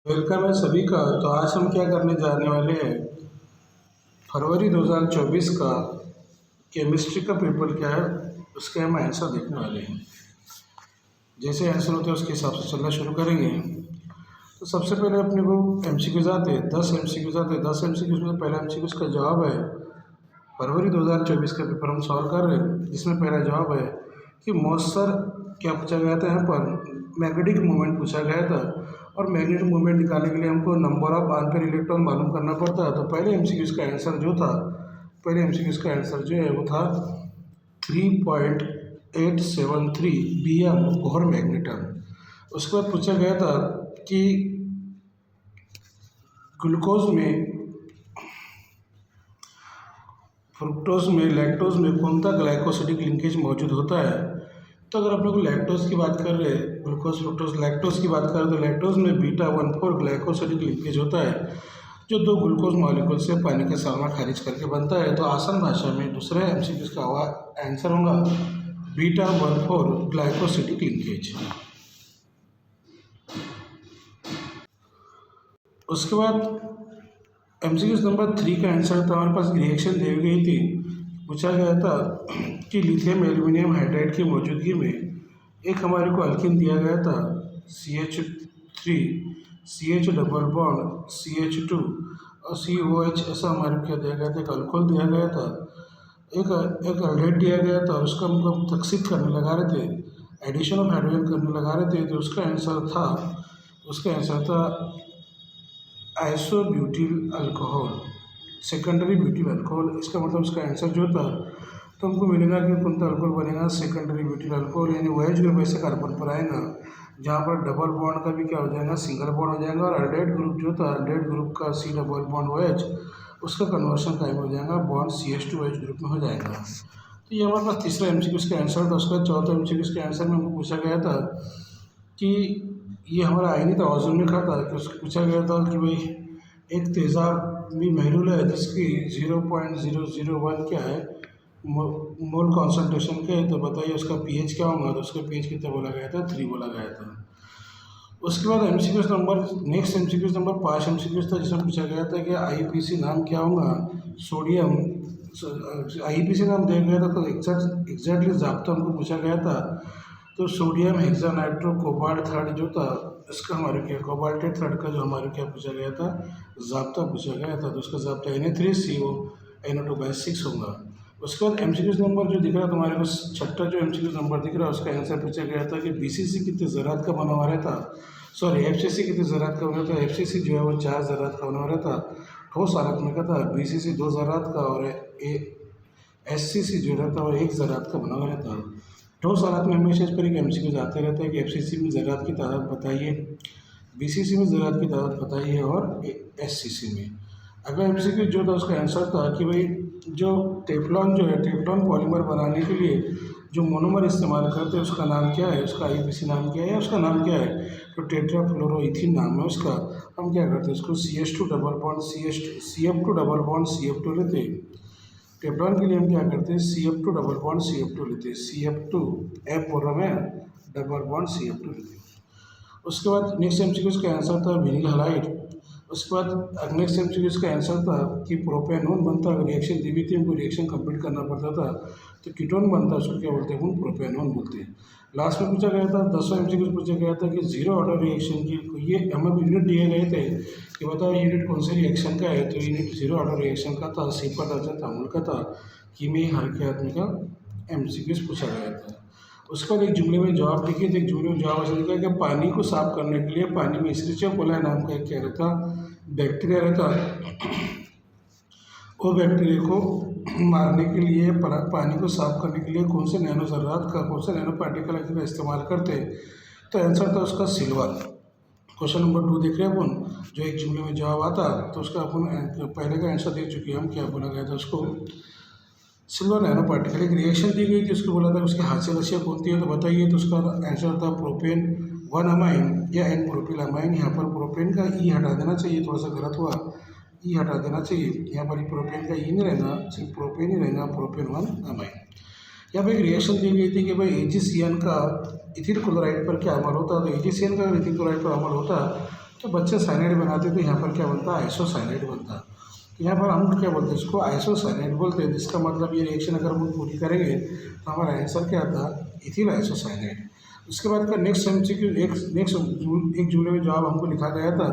Welcome है सभी का। तो आज हम क्या करने जाने वाले हैं, फरवरी 2024 का केमिस्ट्री का पेपर क्या है उसके हम आंसर देखने वाले हैं। जैसे आंसर होते हैं उसके हिसाब से चलना शुरू करेंगे। तो सबसे पहले अपने को एमसीक्यूज आते हैं, 10 एमसीक्यूज आते हैं। 10 एमसीक्यूज में पहला एमसीक्यूज का जवाब है, फरवरी 2024 का पेपर हम सॉल्व कर रहे हैं, जिसमें पहला जवाब है कि मॉइस्चर क्या पूछा गया था। यहाँ पर मैग्नेटिक मोमेंट पूछा गया था और मैग्नेटिक मोमेंट निकालने के लिए हमको नंबर ऑफ अनपेयर इलेक्ट्रॉन मालूम करना पड़ता है। तो पहले एमसीक्यूज का आंसर जो था, पहले एमसीक्यूज का आंसर जो है वो था 3.873 बीएम बोहर मैग्नेटम। उसके बाद पूछा गया था कि ग्लूकोज में, फ्रुक्टोज में, लैक्टोज में कौन सा ग्लाइकोसिडिक लिंकेज मौजूद होता है। तो अगर अपने को लैक्टोज की बात कर रहे हैं, ग्लूकोज, फ्रुक्टोज, लैक्टोज की बात करें तो लैक्टोज में बीटा 1,4 ग्लाइकोसिडिक लिंकेज होता है, जो 2 ग्लूकोज मॉलिक्यूल से पानी के साथ में खारिज करके बनता है। तो आसान भाषा में दूसरे एमसीक्यूज का आंसर होगा बीटा 1,4 ग्लाइकोसिडिक लिंकेज। उसके बाद एमसीक्यूज नंबर 3 का आंसर था, हमारे पास रिएक्शन दी गई थी। पूछा गया था कि लिथियम एल्यूमिनियम हाइड्राइड की मौजूदगी में एक हमारे को अल्किन दिया गया था CH3 CH double bond CH2 और COH, ऐसा हमारे को क्या दिया गया था, एक अल्कोहल दिया गया था, एक अल्डेहाइड दिया गया था। उसका हमको तकसीद करने लगा रहे थे, एडिशन ऑफ हाइड्रोजन करने लगा रहे थे। तो उसका आंसर था isobutyl alcohol, secondary butyl alcohol. इसका मतलब उसका आंसर जो था, तो हमको मिलेगा कि कौन सा अल्कोहल बनेगा, सेकेंडरी ब्यूटिल अल्कोहल। यानी OH ग्रुप ऐसे कार्बन पर आएगा जहाँ पर डबल बॉन्ड का भी क्या हो जाएगा, सिंगल बॉन्ड हो जाएगा। और अल्डेहाइड ग्रुप जो था, अल्डेहाइड ग्रुप का C डबल बॉन्ड OH, उसका कन्वर्शन टाइम हो जाएगा, बॉन्ड CH2OH ग्रुप में हो जाएगा। तो ये हमारे पास तीसरा एमसीक्यू का आंसर था। उसका चौथा एमसीक्यू के आंसर में हमको पूछा गया था कि ये हमारा आयनिक ऑर्गेनिक था कि उसको पूछा गया था कि भाई एक तेजाबी महलूल है जिसकी 0.001 क्या है, मोल कॉन्सेंट्रेशन के है। तो बताइए उसका पीएच क्या होगा। तो उसका पीएच कितना बोला गया था, 3 बोला गया था। उसके बाद नेक्स्ट एमसीक्यूज नंबर 5 एमसीक्यूज था, जिसमें पूछा गया था कि आईपीसी नाम क्या होगा, सोडियम। आईपीसी नाम दिया गया था तो एग्जैक्टली जाब्ता हमको पूछा गया था। तो सोडियम हेक्सानाइट्रो कोबाल्ट थर्ड जो था, इसका हमारे क्या, कोबाल्टेट थर्ड का जो हमारे क्या पूछा गया था, जाब्ता पूछा गया था। तो उसका जाब्ता Na3CO NO2/6 होगा। उसके बाद एमसीक्यूज नंबर जो दिख रहा है तुम्हारे को, छठा जो एमसीक्यूज नंबर दिख रहा है, उसका आंसर पूछा गया था कि बीसीसी कितने ज़रात का बना हुआ रहता, सॉरी एफसीसी कितने ज़रात का बना था। एफसीसी जो है वो 4 ज़रात का बना हुआ रहता, ठोस हालत में का था। बीसीसी 2 ज़रात का और एससीसी जो रहता है वो 1 ज़रात का बना हुआ रहता है। ठोस हालत में हमेशा इस पर एक एमसीक्यूज आते रहता है कि एफसीसी में ज़रात की तादाद बताइए, बीसीसी में ज़रात की तादाद बताइए और एससीसी में। अगला एमसीक्यू जो था उसका आंसर था कि भाई जो टेफ्लॉन जो है, टेफ्लॉन पॉलीमर बनाने के लिए जो मोनोमर इस्तेमाल करते हैं उसका नाम क्या है, उसका आईपीसी नाम क्या है या उसका नाम क्या है। तो टेट्राफ्लोरोइथिन नाम है उसका। हम क्या करते हैं, उसको CH2 double bond CF2 double bond CF2 लेते हैं। टेफ्लॉन के लिए हम क्या करते हैं, CF2 डबल बॉन्ड CF2 लेते हैं, CF2 F बोल रहा मैं, डबल बॉन्ड CF2 लेते हैं। उसके बाद नेक्स्ट एमसीक्यू का आंसर था विनिल हलाइड। उसके बाद नेक्स्ट एमसीक्यू का आंसर था कि प्रोपेनॉन बनता, अगर रिएक्शन दी हुई थी हमको रिएक्शन कंप्लीट करना पड़ता था तो कीटोन बनता, उसको क्या बोलते हैं, हम प्रोपेनॉन बोलते हैं। लास्ट में पूछा गया था, 10वां एमसीक्यू पूछा गया था कि जीरो ऑर्डर रिएक्शन की ये हमें यूनिट दिए गए थे कि बताओ यूनिट कौन से रिएक्शन का है। तो यूनिट जीरो ऑर्डर रिएक्शन का था, सिपर तामुल का था, कीमी हर के आदमी का एमसीक्यू पूछा गया था। उसके बाद एक जुमले में जवाब लिखे थे, एक जुमले में जवाब ऐसा लिखा कि पानी को साफ करने के लिए पानी में एस्चेरिचिया कोलाई नाम का एक क्या रहता, बैक्टीरिया रहता। वो बैक्टीरिया को मारने के लिए, पानी को साफ करने के लिए कौन से नैनो ज़रात का, कौन से नैनो पार्टिकल का इस्तेमाल करते हैं। तो आंसर था उसका सिल्वर। क्वेश्चन नंबर 2 देख रहे हैं अपन, जो एक जुमले में जवाब आता तो उसका अपन पहले का आंसर देख चुके हैं हम, क्या बोला गया था उसको, सिल्वर नैनो पार्टिकल। एक रिएक्शन दी गई थी, उसको बोला था उसकी हासिल अशिया कौन सी है। तो बताइए, तो उसका आंसर था प्रोपेन 1 अमाइन या N प्रोपिल अमाइन। यहाँ पर प्रोपेन का ई हटा देना चाहिए, थोड़ा सा गलत हुआ, ई हटा देना चाहिए। यहाँ पर प्रोपेन का ई नहीं रहना, सिर्फ प्रोपेन ही रहना, प्रोपेन 1 अमाइन। यहाँ पर एक रिएक्शन दी गई थी कि भाई AgCN का इथिल क्लोराइड पर क्या अमल होता है। तो AgCN का इथिल क्लोराइड पर अमल होता तो बच्चे साइनाइड बनाते तो यहाँ पर क्या बनता है, आइसोसाइनाइड बनता। यहाँ पर हम क्या बोलते हैं, इसको आइसोसाइनाइड बोलते हैं। जिसका मतलब ये रिएक्शन अगर हम पूरी करेंगे तो हमारा आंसर क्या आता, इथिल आइसोसाइनाइड। उसके बाद का नेक्स्ट एमसीक्यू, एक जुमले में जवाब हमको लिखा गया था,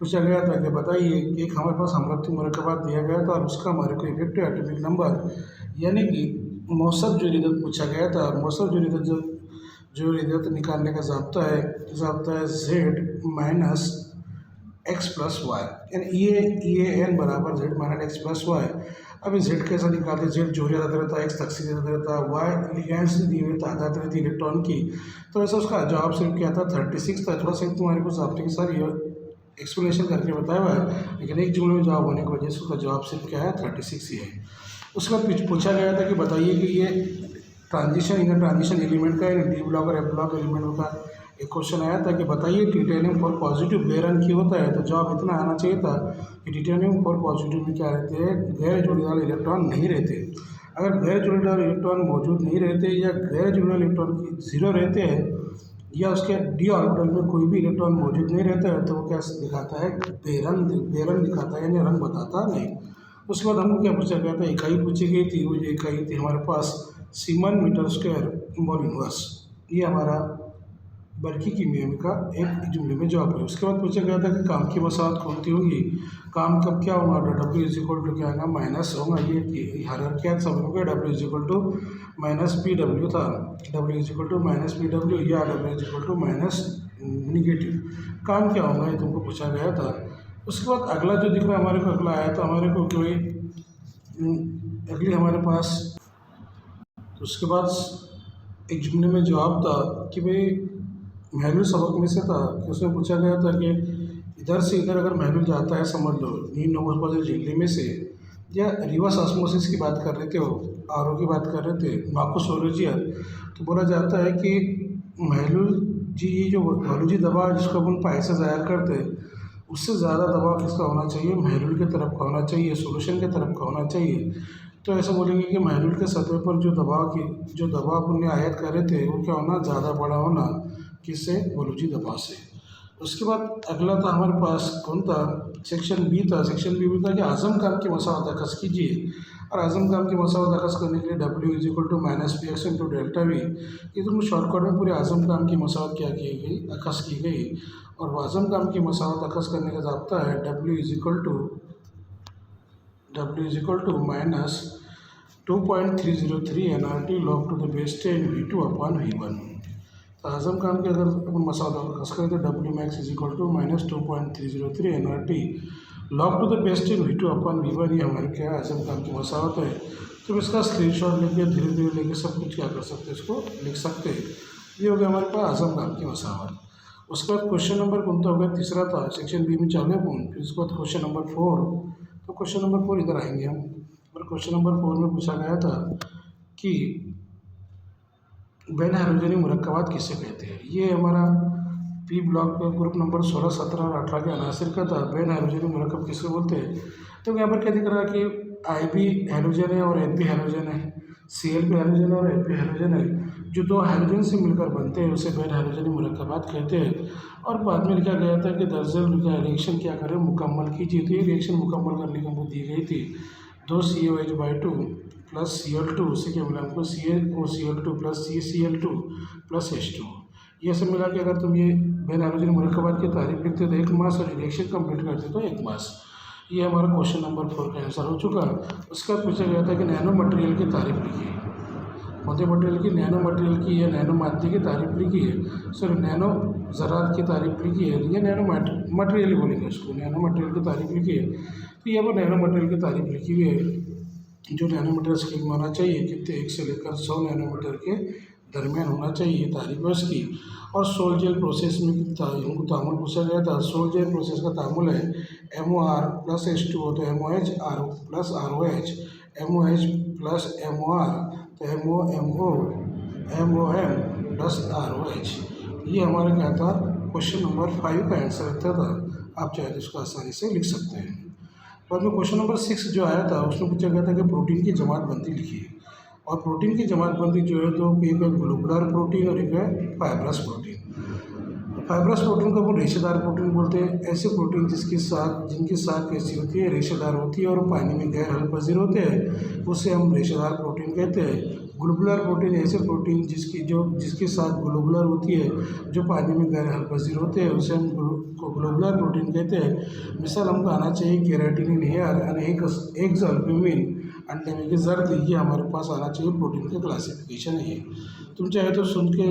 पूछा गया था कि बताइए, एक हमारे पास अम्लत्व मरकबात दिया गया था और उसका हमारे को इफेक्टिव एटॉमिक नंबर यानी कि मौसम जोरिदत पूछा गया था। और मौसम जोरिदत निकालने का ज़ाब्ता है z minus x plus y, यानी ये एन बराबर z minus x plus y. अब जेड कैसा निकालते, जेड जोड़ी आधार रहता है, एक्स तकसीर आधार रहता है, वाई लिगैंड्स दी हुई तादाद रहती है इलेक्ट्रॉन की। तो ऐसा उसका जवाब सिर्फ क्या था, 36 था। थोड़ा सा तुम्हारे को ज़ाब्ते के साथ ये एक्सप्लेनेशन करके बताया हुआ है, लेकिन एक जुमले में जवाब होने की वजह से उसका जवाब सिर्फ क्या है, 36 ही है। उसके बाद पूछा गया था कि बताइए कि ये ट्रांजिशन एलिमेंट का डी ब्लॉक और एफ ब्लॉक एलिमेंट का एक क्वेश्चन आया था कि बताइए टिटेनियम फॉर पॉजिटिव बेरन की होता है। तो जवाब इतना आना चाहिए था कि टिटेनियम फॉर पॉजिटिव में क्या रहते हैं, गैर जोड़ीदार इलेक्ट्रॉन नहीं रहते। अगर गैर जोड़ीदार इलेक्ट्रॉन मौजूद नहीं रहते या गैर जोड़ीदार इलेक्ट्रॉन की जीरो रहते हैं या उसके डी ऑर्बिटल में कोई भी इलेक्ट्रॉन मौजूद नहीं रहता है तो वो क्या दिखाता है, बेरन दिखाता है, यानी रंग बताता नहीं। उसके बाद हमको क्या पूछा गया था, इकाई पूछी गई थी। वो जो इकाई थी हमारे पास siemens metre square mole inverse, ये हमारा बल्कि की नियम का एक जुमले में जवाब है। उसके बाद पूछा गया था कि काम की मसावत कौन सी होगी, काम कब क्या होगा, डब्ल्यू इज इक्वल टू क्या होगा, माइनस होगा। ये हर क्या सब हो गया, W is equal to minus P W था, W is equal to minus P W या W is equal to minus negative. काम क्या होगा ये तुमको पूछा गया था। उसके बाद अगला जो दिख रहा है हमारे को, अगला आया था हमारे को कोई अगली हमारे पास। तो उसके बाद एक जुमले में जवाब था कि भाई महलूल सबक में से था कि उसमें पूछा गया था कि इधर से इधर अगर महलूल जाता है, समझ लो नील नोबल झिल्ली में से, या रिवर्स ऑस्मोसिस की बात कर रहे थे, वो आर की बात कर रहे थे, मार्कोसोलॉजिया। तो बोला जाता है कि महलूल जी, ये जो महलूजी दबाव जिसको अपन पाए से ज़ाहिर करते हैं, उससे ज़्यादा दबाव किसका होना चाहिए, महलूल की तरफ का होना चाहिए, सोल्यूशन की तरफ का होना चाहिए। तो ऐसा बोलेंगे कि महलूल के सतह पर जो दबाव उन्हें आयत कर रहे थे वो क्या होना, ज़्यादा बड़ा होना, किससे, बलूची दबाव से। उसके बाद अगला था हमारे पास कौन था, सेक्शन बी था। सेक्शन बी में था कि आज़म काम की मसावत अकस कीजिए। और आज़म काम की मसावत अकस करने के लिए डब्ल्यू is equal to minus p x into delta v. ये तो शॉर्टकट में पूरे आज़म काम की मसावत क्या की गई, अकस की गई। और आज़म काम की मसावत अकस करने का ज़ाब्ता है W is equal to minus 2.303 NRT log to the base 10 V2 upon V1। तो आज़म काम के अगर अपन मसावत अकस करें तो W max is equal to minus 2.303 NRT log to the base 10 V2 upon V1। ये हमारे क्या आज़म काम की मसावत है। तो इसका स्क्रीनशॉट लेके धीरे धीरे लेके सब कुछ क्या कर सकते हैं, इसको लिख सकते हैं। ये हो गया हमारे पास आज़म काम की मसावत। उसके बाद क्वेश्चन नंबर कौन सा हो गया, तीसरा था सेक्शन बी में 4 पॉइंट। फिर उसके बाद क्वेश्चन नंबर 4। तो क्वेश्चन नंबर 4 इधर आएंगे हम। और क्वेश्चन नंबर 4 में पूछा गया था कि बैन हाइड्रोजनी मुरक्कबात किसे कहते हैं। ये हमारा पी ब्लॉक का ग्रुप नंबर 16, 17 और 18 के अनासिर का था। बैन हाइड्रोजनी मुरक्कब किसे बोलते हैं। तो यहाँ पर क्या दिख रहा है कि आई बी हाइड्रोजन है और एफ बी हाइड्रोजन है, सी एल बी हाइड्रोजन और एफ बी हाइड्रोजन है। जो दो हाइड्रोजन से मिलकर बनते हैं उसे बैन हाइड्रोजनी मुरक्कबात कहते हैं। और बाद में लिखा गया था कि दरअसल रिएक्शन क्या करें, मुकम्मल कीजिए। तो ये रिएक्शन मुकम्मल करने की हमको दी गई थी। 2COH/2 प्लस Cl2, उसी के मिला हमको CaOCl2 plus CCl2 plus H2। ये सब मिला के अगर तुम ये बैन हाइड्रोजन मुरक्कबात की तारीफ लिखते तो 1 मास और रिएक्शन कंप्लीट करते तो 1 मास। ये हमारा क्वेश्चन नंबर 4 का आंसर हो चुका। उसका पूछा गया था कि नैनो मटेरियल की तारीफ लिखिए। कौन से मटेरियल की, नैनो मटेरियल की या नैनो माध्यम की तारीफ लिखी है, सॉरी नैनो ज़रात की तारीफ लिखी है, या नैनो मटेरियल ही बोलेंगे उसको, नैनो मटेरियल की तारीफ लिखी है। तो यहाँ पर नैनो मटेरियल की तारीफ लिखी हुई है। जो नैनोमीटर स्केल में होना चाहिए, कितने 1 से लेकर 100 नैनोमीटर के दरमियान होना चाहिए, तारीफ है उसकी। और सोल जेल प्रोसेस में हमको तामुल पूछा गया था। सोल जेल प्रोसेस का तामुल है MOR प्लस H2O, तो MOH R plus ROH, MOH plus MOR तो MOM प्लस ROH। ये हमारा क्या था, क्वेश्चन नंबर 5 का आंसर रहता था। आप चाहे तो इसको आसानी से लिख सकते हैं। बाद में क्वेश्चन नंबर 6 जो आया था उसमें पूछा गया था कि प्रोटीन की जमातबंदी लिखिए। और प्रोटीन की जमातबंदी जो है तो एक है ग्लोबुलर प्रोटीन और एक है फाइब्रस प्रोटीन। फाइब्रस प्रोटीन को अपन रेशेदार प्रोटीन बोलते हैं। ऐसे प्रोटीन जिनकी साख कैसी होती है, रेशेदार होती है और पानी में गैर हल पजीर होते हैं, उसे हम रेशेदार प्रोटीन कहते हैं। ग्लोबुलर प्रोटीन ऐसे प्रोटीन जिसकी साख ग्लोबुलर होती है, जो पानी में गैर हल पजीर होते हैं, उसे हम ग्लोबुलर प्रोटीन कहते हैं। मिसाल हमको आना चाहिए केराटिनिन हेयर आणि एग्ज अल्ब्यूमिन अंडे में जर्द, ये हमारे पास आना चाहिए। प्रोटीन का क्लासिफिकेशन है। तुम चाहे तो सुन के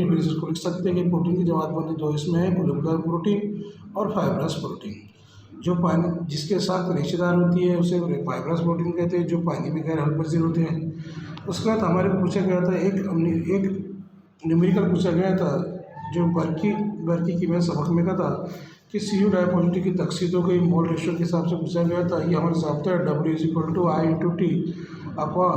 फिर इसको लिख सकते हैं कि प्रोटीन की जमात बने दो इसमें है, ग्लोबुलर प्रोटीन और फाइब्रस प्रोटीन। जो पानी जिसके साथ रेशेदार होती है उसे फाइब्रस प्रोटीन कहते हैं, जो पानी में गैर हलपजीर होते हैं। उसके बाद हमारे को पूछा गया था एक न्यूमेरिकल पूछा गया था, जो बर्की की मैं सबक में का था कि CU डायपॉजिटिव की तकसीदों के मोल रेशियो के हिसाब से पूछा गया था। ये हमारे साथ है W=I/T upon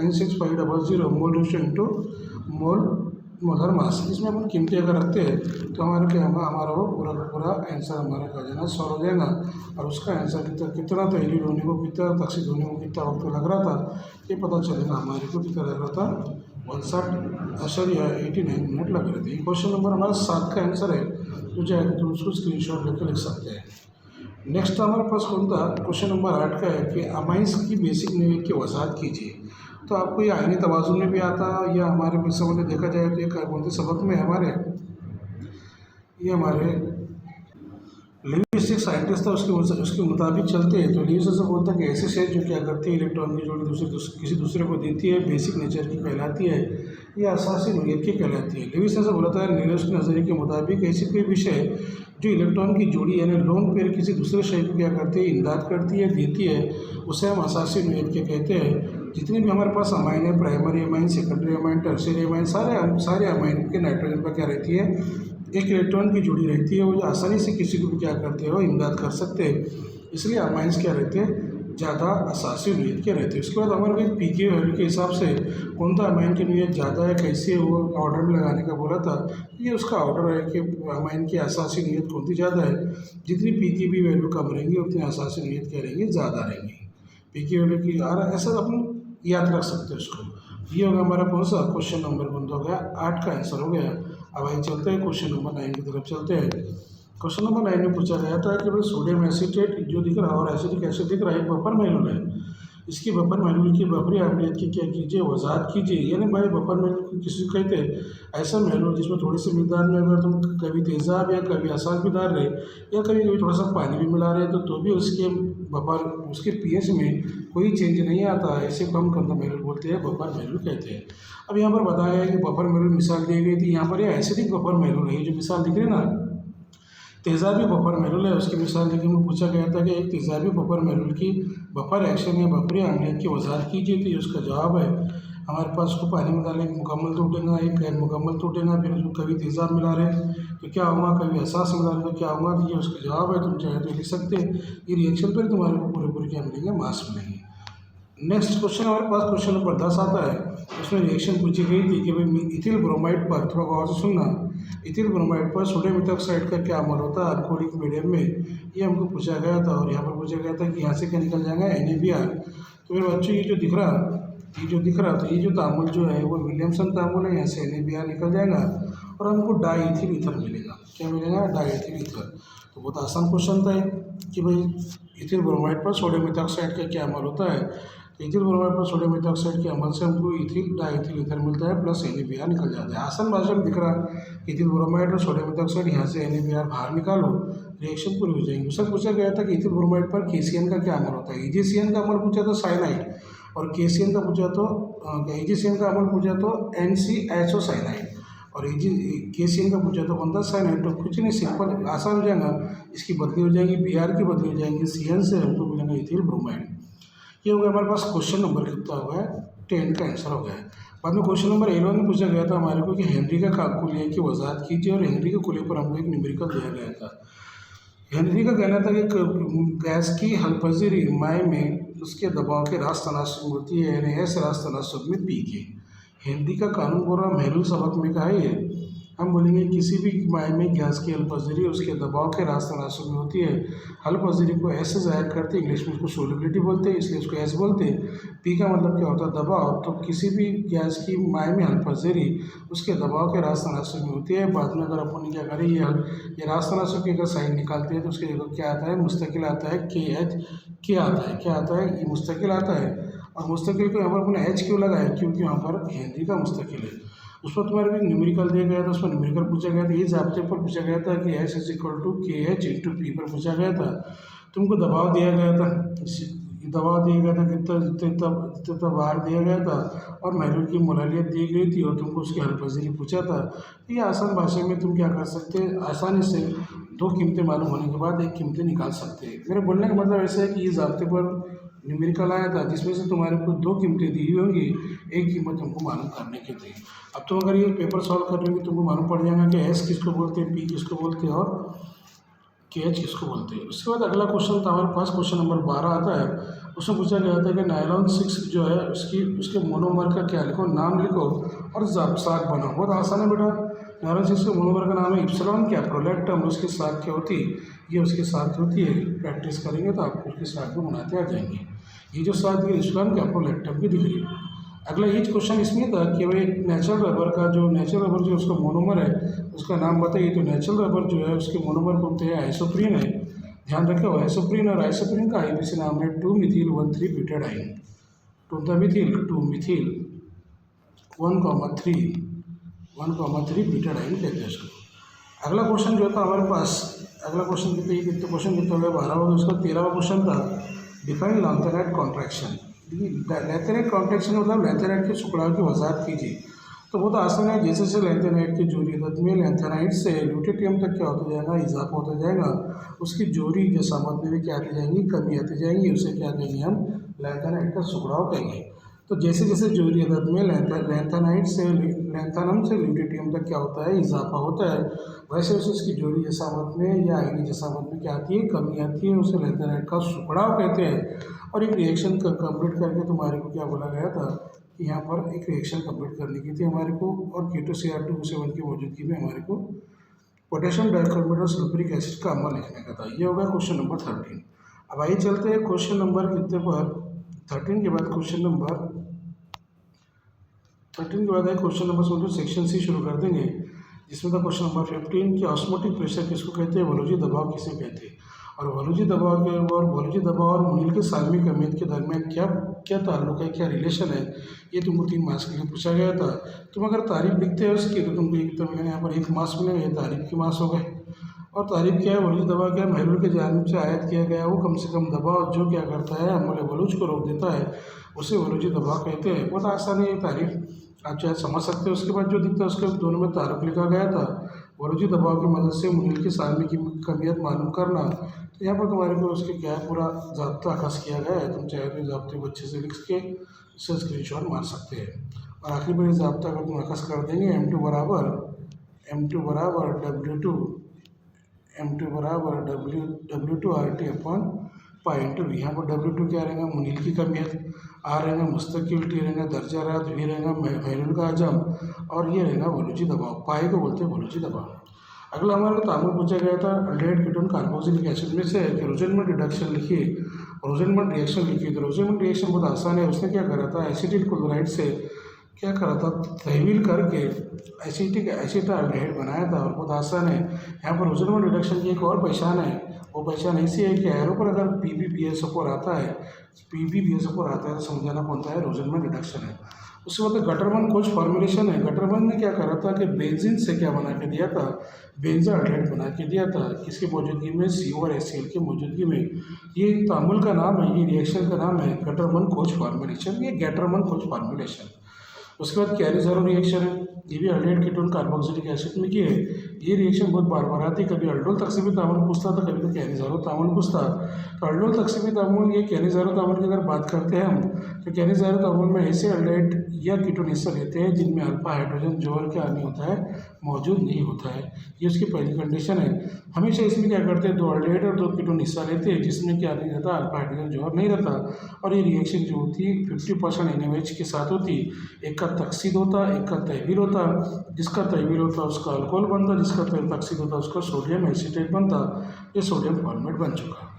96,500 mole ratio into molar mass. इसमें अपन कीमती अगर रखते हैं तो हमारा वो पूरा आंसर हमारा क्या जाना सॉल्व हो जाएगा। और उसका आंसर कितना तहलील होने को, कितना तकसीद होने को कितना वक्त लग रहा था, ये पता चलेगा हमारे को। कितना लग रहा था 59.89 मिनट लग रहे थे। क्वेश्चन नंबर हमारा 7 का आंसर है, तो चाहे तुम उसको स्क्रीनशॉट लेकर लिख सकते हैं। नेक्स्ट हमारे पास कौन था, क्वेश्चन नंबर 8 का है कि अमाइंस की बेसिक यूनिट की वजाहत कीजिए। तो आपको ये आयनी तवाज़ुन में भी आता है, या हमारे सबक में देखा जाए तो ये कौन से सबक में हमारे लिविस एक साइंटिस्ट था, उसके मुताबिक चलते हैं। तो लिविस ऐसा बोलता है कि ऐसे शेयर जो क्या करती है, इलेक्ट्रॉन की जोड़ी किसी दूसरे को देती है, बेसिक नेचर की कहलाती है या असासी नोयत की कहलाती है। लिविस ऐसा बोला था नीरज के नज़रिए के मुताबिक ऐसी कोई विषय जो इलेक्ट्रॉन की जोड़ी यानी लोन पेयर किसी दूसरे शेयर को क्या करती है, इमदाद करती है, देती है, उसे हम असासी नोयत के कहते हैं। जितने भी हमारे पास अमाइन है, primary amine, secondary amine, tertiary amine, सारे अमाइन के नाइट्रोजन पर क्या रहती है, एक इलेक्ट्रॉन की जोड़ी रहती है, वो जो आसानी से किसी को भी क्या करते हैं, वो इमदाद कर सकते हैं। इसलिए अमाइंस क्या रहते हैं, ज़्यादा असासी नोयत के रहते हैं। उसके बाद हमारे को पीके वैल्यू के हिसाब से कौन सा अमाइन की नोयत ज़्यादा है, कैसे वो ऑर्डर में लगाने का बोला था। ये उसका ऑर्डर है कि अमाइन की असासी नोयत कौन सी ज़्यादा है। जितनी पीके भी वैल्यू कम रहेंगी उतनी असासी नोयत क्या रहेंगी, ज़्यादा रहेंगी। पीके वैल्यू की ऐसा अपन याद रख सकते हैं उसको। ये होगा हमारा कौन सा क्वेश्चन नंबर कौन हो गया, 8 का आंसर हो गया। अब आइए चलते हैं क्वेश्चन नंबर 9 की तरफ चलते हैं। क्वेश्चन नंबर 9 में पूछा गया था कि भाई सोडियम एसीटेट जो दिख रहा है और एसिटिक एसिड दिख रहा है, एक बफर मैनुअल है। इसकी बफर मैनुअल की बफरी अहमियत की क्या कीजिए, वजाहत कीजिए। यानी भाई बफर मैनुअल किसी को कहते हैं ऐसा मैनुअल जिसमें थोड़ी सी मिकदार में अगर तुम कभी तेज़ाब या कभी असार भी डाल रहे या कभी कभी थोड़ा सा पानी भी मिला रहे तो भी उसके pH में कोई चेंज नहीं आता है। ऐसे कम करना मैनुअल बोलते हैं, बफर मैनुअल कहते हैं। अब यहाँ पर बताया है कि बफर मैनुअल मिसाल दी गई थी। यहाँ पर ये एसिडिक बफर मैनुअल है, जो मिसाल दिख रही है ना, तेज़ाबी बफर मैनुअल है, उसकी मिसाल देखने में पूछा गया था कि एक तेज़ाबी बफर मैनुअल की बफर एक्शन या बफरी अम्लीयत की वजाहत कीजिए। तो ये उसका जवाब है। हमारे पास उसको पानी में डालेंगे मुकम्मल टूटेगा, एक गैर मुकम्मल टूटेगा, फिर उसको कभी तेज़ाब मिला रहे तो क्या होगा, कभी एहसास मिला रहे तो क्या होगा। तो ये उसका जवाब है। तुम चाहे तो लिख सकते हैं। ये रिएक्शन पर तुम्हारे को पूरे क्या मिलेंगे, मार्क्स मिलेंगे। नेक्स्ट क्वेश्चन हमारे पास क्वेश्चन नंबर 10 आता है। उसमें रिएक्शन पूछी गई थी कि भाई इथिल ब्रोमाइड पर, थोड़ा गौर से सुनना, इथिल ब्रोमाइड पर सोडियम इथॉक्साइड का क्या अमल होता है अल्कोहलिक मीडियम में, ये हमको पूछा गया था। और यहाँ पर पूछा गया था कि यहाँ से क्या निकल जाएगा, NaBr। तो मेरे बच्चों ये जो दिख रहा तो ये जो तामुल जो है वो विलियमसन तामुल है। यहाँ से NaBr निकल जाएगा और हमको डाईथिल ईथर मिलेगा। क्या मिलेगा, डाईथिल ईथर। तो बहुत आसान क्वेश्चन था कि भाई इथिल ब्रोमाइड पर सोडियम इथॉक्साइड का क्या अमल होता है। इथिल ब्रोमाइड पर सोडियम इथॉक्साइड के अमल से हमको इथिल डाईथिल ईथर मिलता है प्लस NaBr निकल जाता है। आसान भाषा में दिख रहा इथिल ब्रोमाइड और सोडियम इथॉक्साइड, यहाँ से NaBr बाहर निकालो, रिएक्शन पूरी हो जाएगी। दूसरा पूछा गया था कि इथिल ब्रोमाइड पर KCN का क्या अमल होता है। EgCN का अमल पूछा तो साइनाइड, और KCN का पूछा तो EgCN का अमल पूछा तो NCHO साइनाइड, और KCN का पूछा तो कौन था, साइनाइड। तो कुछ नहीं, सिंपल आसान हो जाएगा। इसकी बदली हो जाएगी, Br की बदली हो जाएंगी CN से, हमको मिलेगा इथिल ब्रोमाइड। ये हो गया हमारे पास क्वेश्चन नंबर कितना हो गया, 10 का आंसर हो गया। बाद में क्वेश्चन नंबर 11 में पूछा गया था हमारे को कि हेनरी का कुलिया की वजाहत कीजिए। और हेनरी के कुलिया पर हमको एक न्यूमेरिकल दिया गया था। हेनरी का कहना था कि गैस की हलपजीरी माय में उसके दबाव के रास तनासब होती है, यानी ऐसे रास तनासब में पी के। हेनरी का कानून बोल रहा महलूल सबक में का है ये। हम बोलेंगे किसी भी माय में गैस की हलपजरी उसके दबाव के रास्ता तनासुब में होती है। हलपजरी को एस से ज़ाहिर करते हैं, इंग्लिश में उसको सोलिबिलिटी बोलते हैं, इसलिए उसको एस बोलते हैं। पी का मतलब क्या होता है? दबाव। तो किसी भी गैस की माय में हलपजरी उसके दबाव के रास्ता तनासुब में होती है। बाद में अगर अपन क्या करें, ये रास्ता तनासुब की अगर साइन निकालते हैं तो उसके जगह क्या आता है? मुस्तकिल आता है, के एच के आता है। क्या आता है? ये मुस्तकिल आता है। और मुस्तकिल को यहाँ पर अपने एच क्यों लगाए? क्योंकि यहाँ पर हेनरी का मुस्तकिल है। उस पर तुम्हारे भी न्यूमेरिकल दिया गया था, उसमें न्यूमेरिकल पूछा गया था, ये ज़ाब्ते पर पूछा गया था कि एस इज इक्वल टू के एच इंटू पी पर पूछा गया था। तुमको दबाव दिया गया था, दबाव दिया गया था कितना बार दिया गया था, और महलूल की मोलालियत दी गई थी, और तुमको उसकी हलपजरी पूछा था। ये आसान भाषा में तुम क्या कर सकते हैं? आसानी से दो कीमतें मालूम होने के बाद एक कीमतें निकाल सकते हैं। मेरे बोलने का मतलब ऐसा है कि ये ज़ाब्ते पर न्यूमेरिकल आया था जिसमें से तुम्हारे को दो कीमतें दी हुई होंगी, एक कीमत तुमको मालूम करने की थी। अब तुम अगर ये पेपर सॉल्व कर रहे हो तुमको मालूम पड़ जाएगा कि एस किसको बोलते हैं, पी किसको बोलते हैं, और के एच किसको बोलते हैं। उसके बाद अगला क्वेश्चन था हमारे पास, क्वेश्चन नंबर 12 आता है। उसमें पूछा गया था कि नायलॉन 6 जो है उसके मोनोमर का क्या लिखो, नाम लिखो और साख बनाओ। बहुत आसान है बेटा। नायलॉन 6 के मोनोमर का नाम है इप्सिलॉन कैप्रोलैक्टम, उसकी साख क्या होती है? ये उसकी साख होती है। प्रैक्टिस करेंगे तो आपको उसकी साख को बनाते आ जाएंगे। ये जो साख दिख रही है इप्सिलॉन कैप्रोलैक्टम की दिख रही है। अगला ये क्वेश्चन इसमें था कि भाई नेचुरल रबर जो उसका मोनोमर है उसका नाम बताइए। तो नेचुरल रबर जो है उसके मोनोमर कौन थे? आइसोप्रीन है। ध्यान रखो, आइसोप्रीन और आइसोप्रीन का आईपीसी नाम है 2-methyl-1,3 ब्यूटाडाइन। 2-methyl 1,3 ब्यूटाडाइन कहते हैं उसको। अगला क्वेश्चन जो था हमारे पास, अगला क्वेश्चन कितने हो गया? 12 हो गया। उसका 13वां क्वेश्चन था define lanthanide contraction. Lanthanide contraction मतलब लैंथेनाइट के टुकड़ाओं की वजाहत कीजिए। तो वो तो आसान है, जैसे जैसे लैंथेनाइट की जोड़ी में लैंथेनाइट से ल्यूटेटियम तक क्या होता जाएगा? इजाफा होता जाएगा। उसकी जोड़ी जसामत में भी क्या आती जाएंगी? कमी आती जाएंगी। उसे क्या कहेंगे हम? लैंथेनाइट का टुकड़ाव कहेंगे। तो जैसे जैसे जोड़ी अदद में लैंथेनाइट से लैंथेनम से ल्यूटेटियम तक क्या होता है? इजाफा होता है। वैसे वैसे उसकी जोड़ी जसामत में या आयनी जसामत में क्या आती है? कमी आती है। उसे लैंथेनाइट का टुकड़ाव कहते हैं। और एक रिएक्शन कंप्लीट करके तुम्हारे को क्या बोला गया था कि यहाँ पर एक रिएक्शन कंप्लीट करने की थी हमारे को, और K2Cr2O7 की मौजूदगी में हमारे को पोटेशियम डाइकार्बोनेट और सल्फ्यूरिक एसिड का अम्ल लिखने का था। ये होगा क्वेश्चन नंबर 13। अब आइए चलते हैं क्वेश्चन नंबर कितने पर? 13 के बाद क्वेश्चन नंबर 13 के बाद है क्वेश्चन नंबर समझो सेक्शन सी शुरू कर देंगे, जिसमें था क्वेश्चन नंबर 15 कि ऑस्मोटिक प्रेशर किसको कहते हैं? वोल्टेज दबाव किसे कहते हैं? और वोल्टेज दबाव और मुनील के सालमिक अहमियत के दरमियान क्या क्या ताल्लुक है, क्या रिलेशन है? ये तुमको 3 मार्क्स के लिए पूछा गया था। तुम अगर तारीफ लिखते हो उसकी तो तुमको एक तो मिलेगा यहाँ पर 1 मार्क्स मिलेगा, ये तारीफ के मार्क्स हो गए। और तारीफ क्या है? वोल्टेज दबाव क्या है? महलूल के जानिब से आयत किया गया वो कम से कम दबाव जो क्या करता है? अम्ल बलूच को रोक देता है, उसे वोल्टेज दबाव कहते हैं। बहुत आसान है ये तारीफ, आप चाहे समझ सकते हो। उसके बाद जो दिखता है उसके दोनों में तारुफ लिखा गया था, वोल्टेज दबाव की मदद से मुनील की सालमी की कमियत मालूम करना। तो यहाँ पर तुम्हारे को उसके क्या है पूरा ज़ाब्ता अखज़ किया गया है। तुम चाहे तो ज़ाब्ते को अच्छे से लिख के इससे स्क्रीनशॉट मार सकते हैं। और आखिरी में ज़ाब्ता अगर तुम अखज़ कर देंगे M2 बराबर W2 RT upon pi into V. यहाँ पर W2 क्या रहेगा? मुनील की कमियत, R रहेगा मुस्तकिल, T रहेगा दर्जा रात, V रहेगा महलूल का हजम, और ये रहेगा वोल्टेज दबाव। पाई को बोलते हैं वोल्टेज दबाव। अगला हमारे को तामुल पूछा गया था अल्डेहाइड कीटोन कार्बोक्सिलिक एसिड में से कि रोजेनमैन रिडक्शन लिखिए, रोजेनमैन रिएक्शन लिखिए। तो रोजेनमैन रिएक्शन बहुत आसान है। उसने क्या करा था? एसिटिल क्लोराइड से क्या करा था? तहवील करके एसिटिक एसिटाल्डेहाइड बनाया था। और बहुत आसान है। यहाँ पर रोजेनमैन रिडक्शन की एक और पहचान है। वो पहचान ऐसी है कि एरो पर अगर PbPsO4 आता है, PbPsO4 आता है तो समझाना पड़ता है रोजेनमैन रिडक्शन है। उसके बाद गटरमन कोच फॉर्मुलेशन है। गटरमन ने क्या करा था कि बेंजीन से क्या बना के दिया था? बेंजाल्डेहाइड बना के दिया था। किसकी मौजूदगी में? CO और HCl की मौजूदगी में। ये तामुल का नाम है, ये रिएक्शन का नाम है गटरमन कोच फॉर्मुलेशन, ये गैटरमन कोच फॉर्मुलेशन। उसके बाद कैरिज़ारो रिएक्शन है, ये भी अल्डेहाइड कीटोन कार्बोक्सिलिक एसिड में की है। ये रिएक्शन बहुत बार बार आती है, कभी अल्डोल तकसीमी तामुल पूछता था, कभी तो कैरिज़ारो तामुल पूछता। तो अल्डोल तकसीमी तामुल, ये कैरिज़ारो तामुल की अगर बात करते हैं हम, तो कैरिज़ारो तामुल में ऐसे अल्डेहाइड या कीटोन हिस्सा लेते हैं जिनमें अल्फा हाइड्रोजन जोर क्या नहीं होता है? मौजूद नहीं होता है। ये उसकी पहली कंडीशन है। हमेशा इसमें क्या करते हैं, 2 अल्डेहाइड और 2 कीटोन हिस्सा लेते हैं, जिसमें क्या नहीं रहता, अल्फा हाइड्रोजन जौहर नहीं रहता। और ये रिएक्शन जो होती है 50% NaOH के साथ होती है। एक का तकसीद होता है, एक का तहवील होता है। जिसका तहवील होता है उसका अल्कोहल बनता, जिसका तकसीद होता है उसका सोडियम एसीटेट बनता। ये सोडियम फॉर्मेट बन चुका।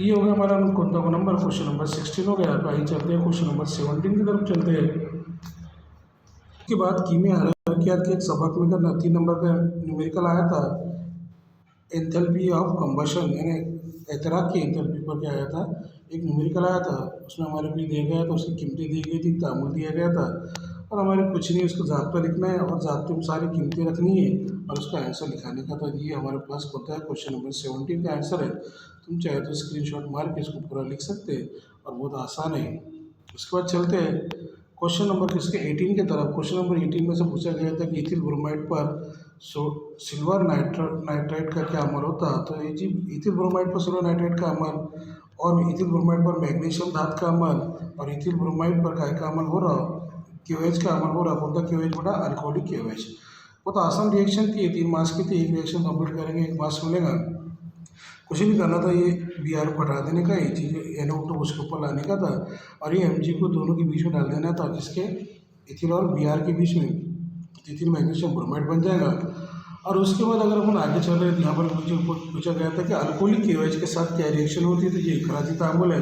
ये हो गया हमारा कौन सा नंबर, क्वेश्चन नंबर 16 हो गया। आइए चलते हैं क्वेश्चन नंबर 17 की तरफ चलते हैं। उसके बाद कीमिया हरकियात के एक सबक में करना 3 नंबर का न्यूमेरिकल आया था, एंथैल्पी ऑफ कंबशन, यानी एतराक की एंथैल्पी पर क्या आया था, एक न्यूमेरिकल आया था। उसमें हमारे भी दिया गया था, उसकी कीमतें दी गई थी, तामुल दिया गया था। और हमारे कुछ नहीं, उसको ज़ाब्ता लिखना है और ज़ाब्ते में सारी कीमतें रखनी है और उसका आंसर लिखाने का। तो ये हमारे पास होता है क्वेश्चन नंबर 17 का आंसर है। तुम चाहे तो स्क्रीनशॉट मार के इसको पूरा लिख सकते हैं और बहुत आसान है। उसके बाद चलते हैं क्वेश्चन नंबर किसके 18 की तरफ। क्वेश्चन नंबर 18 में से पूछा गया था कि इथिल ब्रोमाइड पर सिल्वर नाइट्राइड का क्या अमल होता है। तो ये जी इथिल ब्रोमाइड पर सिल्वर नाइट्राइड का अमल और इथिल ब्रोमाइड पर मैग्नीशियम धातु का अमल और इथिल ब्रोमाइड पर काय का अमल हो रहा, KOH का अमल हो रहा। कौन सा KOH बटा, अल्कोहलिक KOH। बहुत आसान रिएक्शन थी, 3 मार्क्स की थी। एक रिएक्शन कंप्लीट करेंगे 1 मार्क्स मिलेगा। कुछ नहीं करना था, ये BR को हटा देने का, ये चीज़ NO2 उसके ऊपर लाने का था और ये Mg को दोनों के बीच में डाल देना था, किसके, इथिल और BR के बीच में। इथिल मैग्नीशियम ब्रोमाइड बन जाएगा। और उसके बाद अगर अपन आगे चल रहे हैं, यहाँ पर मुझे पूछा गया था कि अल्कोहलिक KOH के साथ क्या रिएक्शन होती है। तो ये इखराजी तामुल है,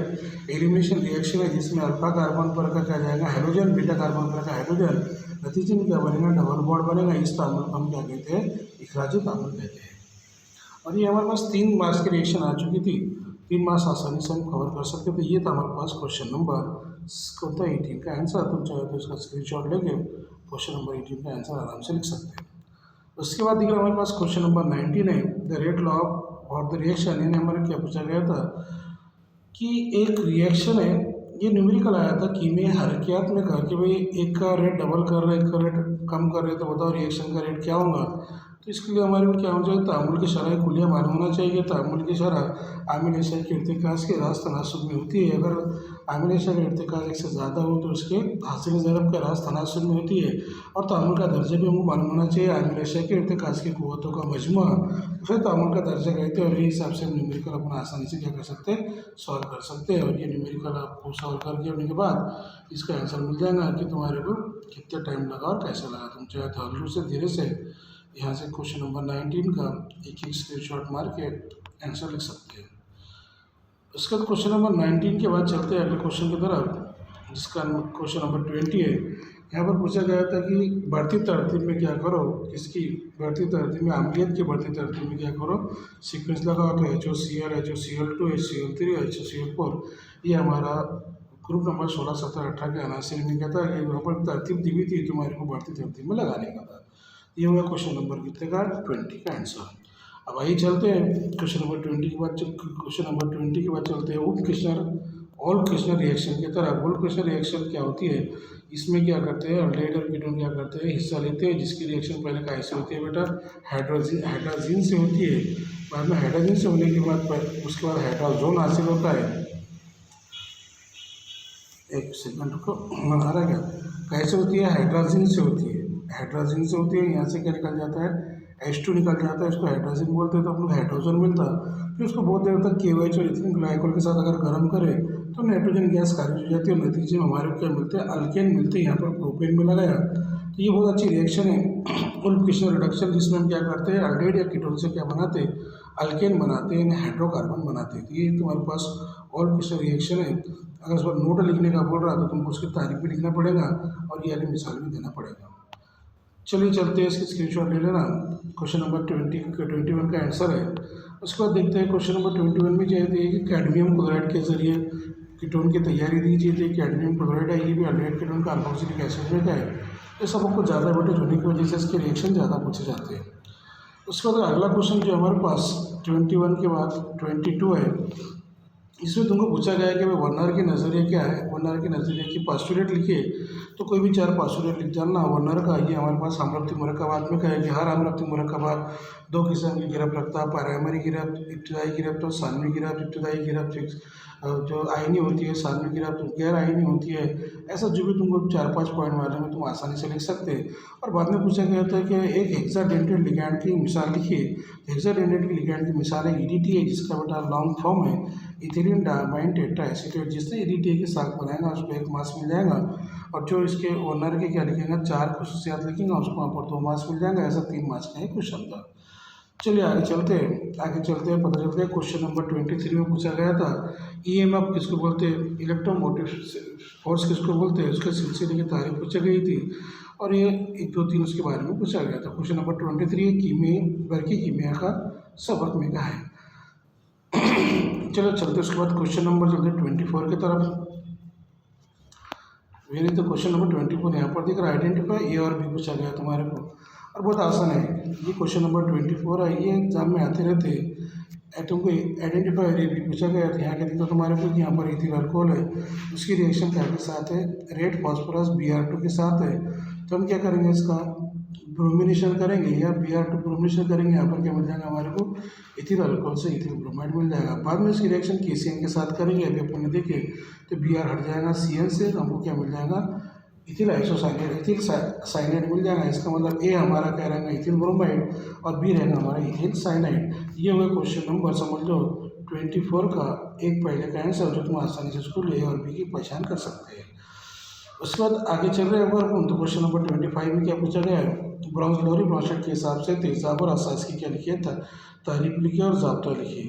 एलिमिनेशन रिएक्शन है, जिसमें अल्फा कार्बन पर का क्या जाएगा, हाइड्रोजन, बीटा कार्बन पर का हाइड्रोजन, नतीजे में क्या बनेगा, डबल बॉन्ड बनेगा। इस तामुल को हम क्या कहते हैं, इखराजी तामुल कहते हैं। और ये हमारे पास 3 मार्क्स की रिएक्शन आ चुकी थी, 3 मार्क्स आसानी से हम कवर कर सकते थे। ये था हमारे पास क्वेश्चन नंबर कौन था 18 का आंसर। तुम चाहे तो इसका स्क्रीनशॉट लेके क्वेश्चन नंबर 18 का आंसर आराम से लिख सकते हैं। उसके बाद देखिए हमारे पास क्वेश्चन नंबर 19 है, द रेट लॉ और द रिएक्शन। यानी हमारे क्या पूछा गया था कि एक रिएक्शन है, ये न्यूमेरिकल आया था कि में हरकियात में कहा कि भाई एक का रेट डबल कर रहे, एक का रेट कम कर रहे, तो बताओ रिएक्शन का रेट क्या होगा। तो इसके लिए हमारे को क्या हो जाए, तामुल की शरह खुलिया मालूम होना चाहिए। तामुल की शरह आमिल एशिया के इर्तिकाज़ के रास तनासुब में होती है। अगर आमिल एशिया का इर्तिकाज़ 1 से ज़्यादा हो तो उसके हासिल ज़रब के रास तनासुब में होती है। और तामुल का दर्जा भी हमको मालूम होना चाहिए, आमिल एशिया के इर्तिकाज़ की क़ुव्वतों का मजमुआ, उसे तामुल का दर्जा कहते हैं। और ये हिसाब से हम न्यूमेरिकल अपन आसानी से क्या कर सकते हैं, सॉल्व कर सकते हैं। और ये न्यूमेरिकल आपको सॉल्व करके होने के बाद इसका आंसर मिल जाएगा कि तुम्हारे को कितना टाइम लगा और कैसा लगा। तुम चाहे तो हल्लू से धीरे से यहाँ से क्वेश्चन नंबर 19 का एक स्क्रीनशॉट मार के आंसर लिख सकते हैं। उसके बाद क्वेश्चन नंबर 19 के बाद चलते हैं अगले क्वेश्चन की तरफ, जिसका क्वेश्चन नंबर 20 है। यहाँ पर पूछा गया था कि बढ़ती तरतीब में क्या करो, किसकी बढ़ती तरतीब में, अम्लीयत की बढ़ती तरतीब में क्या करो, सीक्वेंस लगाओ। तो HOCl, HOCl2, HCl3, HCl4। ये हमारा ग्रुप नंबर 16, 17, 18 के अनासिर में कहता है कि वहाँ पर तरतीब दी हुई थी, तुम्हारे को बढ़ती तरतीब में लगाने का था। ये हुआ क्वेश्चन नंबर कितने का, 20 का आंसर। अब आइए चलते हैं क्वेश्चन नंबर 20 के बाद, क्वेश्चन नंबर 20 के बाद चलते हैं ऑल क्रिस्टल रिएक्शन की तरह। ऑल क्रिस्टल रिएक्शन क्या होती है, इसमें क्या करते हैं, अल्डेहाइड और कीटोन क्या करते हैं, हिस्सा लेते हैं। जिसकी रिएक्शन पहले काय से होती है बेटा, हाइड्रोजन से होती है। बाद में हाइड्रोजन से होने के बाद उसके बाद हाइड्रोजन हासिल होता है। एक सेकंड को बना रहा क्या, कैसे होती है, हाइड्रोजन से होती है। हाइड्रोजन से होती है, यहाँ से क्या निकल जाता है, H2 निकल जाता है, इसको हाइड्रोजन बोलते हैं। तो अपने हाइड्रोजन मिलता, फिर उसको बहुत देर तक KOH और इथिलीन ग्लाइकोल के साथ अगर गर्म करें तो नाइट्रोजन गैस खारिज हो जाती है और नतीजे में हमारे को क्या मिलते हैं, अल्केन मिलते हैं। यहाँ पर प्रोपेन मिला गया। तो ये बहुत अच्छी रिएक्शन है ऑल क्रिस्टल रिडक्शन, जिसमें हम क्या करते हैं, अल्डेहाइड या कीटोन से क्या बनाते हैं, अल्केन बनाते हैं, हाइड्रोकार्बन बनाते हैं। तो ये तुम्हारे पास ऑल क्रिस्टल रिएक्शन है। अगर उस पर नोट लिखने का बोल रहा तो तुमको उसकी तारीफ भी लिखना पड़ेगा और ये वाली मिसाल भी देना पड़ेगा। चलिए चलते हैं, इसकी स्क्रीनशॉट ले लेना। क्वेश्चन नंबर 21 का आंसर है। उसके बाद देखते हैं क्वेश्चन नंबर 21 में चाहते हैं कि कैडमियम क्लोराइड के जरिए कीटोन की तैयारी दी जाती है। कैडमियम क्लोराइड है, ये भी अल्डेहाइड कीटोन का अल्कोक्सिलिक एसिड में का है। ये सब आपको ज़्यादा वेटेज होने की वजह से इसके रिएक्शन ज़्यादा पूछे जाते हैं। उसके बाद अगला क्वेश्चन जो हमारे पास 21 के बाद 22 है, इसमें तुमको पूछा गया है कि भाई वर्नर के नज़रिए क्या है। वर्नर के नज़रिए की पास्टुलेट लिखिए, तो कोई भी 4 पास्टुलेट लिख डालना वर्नर का। ये हमारे पास आम्लप्ति मुरक्कबात में कहे कि हर आम्लप्ति मुरक्कबात 2 किस्म की गिरफ्त रखता है, प्राइमरी गिरफ्त, इब्तदाई गिरफ्त और सानवी गिरफ्त। इब्तदाई गिरफ्त जो आयनी होती है, सानवी गिरफ्त गैर आयनी होती है। ऐसा जो भी तुमको 4-5 पॉइंट वाले में तुम आसानी से लिख सकते हैं। और बाद में पूछा गया था कि एक हेक्साडेंटेट लिगैंड की मिसाल लिखिए। हेक्साडेंटेट लिगैंड की मिसाल है ईडीटी है, जिसका बेटा लॉन्ग फॉर्म है इथिलीन डायमाइन टेट्रा एसीटेट। जिसने ईडीटी की साख बनाएगा उसको 1 मास मिल जाएगा। और जो इसके ओनर के क्या लिखेंगे, 4 खुसूसियात लिखेंगे, उसको वहाँ पर 2 मास मिल जाएगा। ऐसा 3 मास का है क्वेश्चन था। चलिए आगे चलते हैं। पता चलते हैं क्वेश्चन नंबर 23 में पूछा गया था ईएमएफ किसको बोलते हैं, इलेक्ट्रोमोटिव फोर्स किसको बोलते हैं, उसके सिलसिले की तारीफ पूछी गई थी। और ये 1, 2, 3 उसके बारे में पूछा गया था। क्वेश्चन नंबर 23 कीमिया का सबक में का है। चलो चलते उसके बाद क्वेश्चन नंबर चलते 24 की तरफ। वेरी तो क्वेश्चन नंबर 24 यहाँ पर दिख रहा है, आइडेंटिफाई ए और बी पूछा गया तुम्हारे को। और बहुत आसान है ये क्वेश्चन नंबर 24 है, ये एग्जाम में आते रहते हैं। तुमको आइडेंटिफाई ए बी पूछा गया था। यहाँ के देखो तुम्हारे को यहाँ पर इथिल अल्कोहल है, उसकी रिएक्शन क्या के साथ है, रेड फास्फोरस Br2 के साथ है। तो हम क्या करेंगे, इसका ब्रोमिनेशन करेंगे या Br2 ब्रोमिनेशन करेंगे। यहाँ पर क्या मिल जाएगा हमारे को, इथिल अल्कोहल से इथिल ब्रोमाइड मिल जाएगा। बाद में इसकी रिएक्शन KCN के साथ करेंगे। अभी अपन ने देखे तो Br हट जाएगा CN से, हमको क्या मिल जाएगा, इथिल आइसोसाइनेट, इथिल साइनेट मिल जाएगा। इसका मतलब ए हमारा क्या रहेगा, इथिल ब्रोमाइड, और बी रहेगा हमारा इथिल साइनाइड। ये हुआ क्वेश्चन नंबर समझ लो 24 का एक पहले का आंसर, जो तुम आसानी से स्कूल ए और बी की पहचान कर सकते हैं। उसके बाद आगे चल रहे हैं अगर तो क्वेश्चन नंबर 25 में क्या पूछा गया है, ब्राउज़-लोरी ब्रांशेट के हिसाब से तेजाब और असास की क्या लिखी है, तारीफ लिखी और ज़ाब्ता लिखी।